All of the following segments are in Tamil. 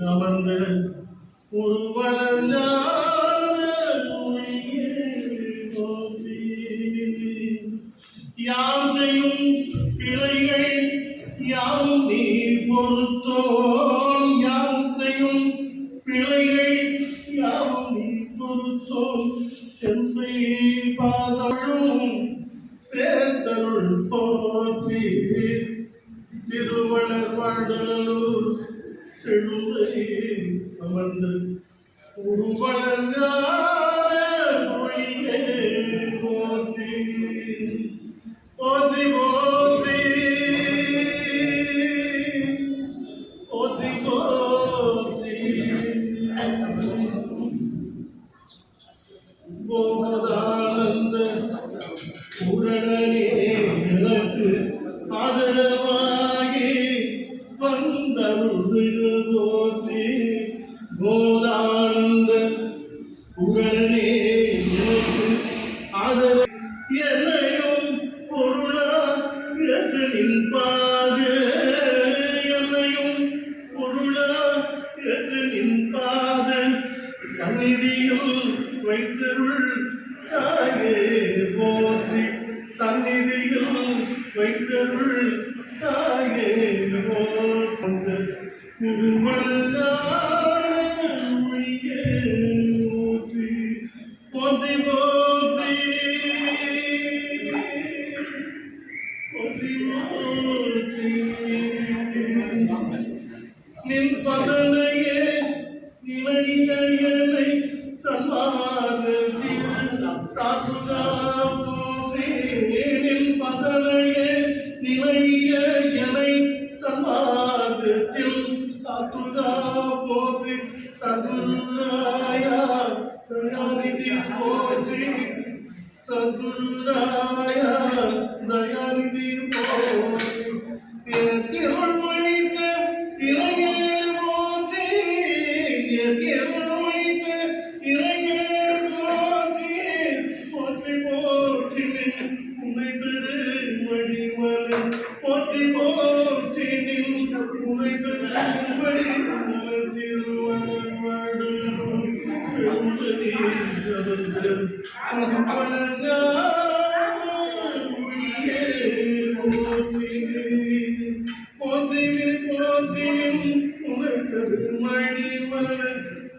அமர்ந்த ஒருவன யாம் செய்யும் பிழைகள் யாவும் நீ பொறுத்தோம். யாம் செய்யும் பிழைகள் யாவும் நீ பொறுத்தோம். சென்சை பாதழும் சேர்த்தருள் போற்றி திருவளர் வாழ்தலூர் செழுமை அமர்ந்து உருவலங்க மொழியே போற்றி போற்றி போற்றி போற்றி போற்றி போதானந்த உடனே எனக்கு ஆதரவாகி வந்தருள் போற்றி போதானந்த உடனே எனக்கு ஆதர என்னையும் பொருளா ஏற்று நின்பாக என்னையும் பொருளா ஏற்று நின்பாக சந்நிதியில் வைத்தருள் தாயே போற்றி சந்நிதியில் வைத்தருள் தாயே போற்றி திருமலா போற்றி போற்றி போற்றி போற்றி நின் பதனையே நிலையனை சன்மார்க்கத்தில் சாத்துகா போற்றி நின் பதனையே நிலையனை சன்மார்க்கத்தில் சாத்துகா போற்றி சதுராயா தயாநிதி போற்றி சதுராயா தயாநிதி போற்றி திருள் மொழித்த இளையே போற்றி திருள் மொழித்த இளையே போற்றி போற்றி போற்றி உமை திரு மணிமலன் போற்றி போற்றி உமை திரு மணிமலன் திருவள்ளுவர் வாழும் செல்வதி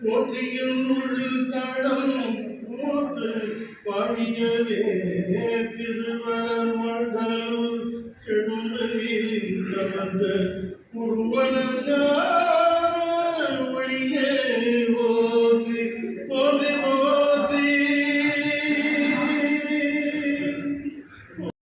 போற்றியும் உள்ளில் தடம்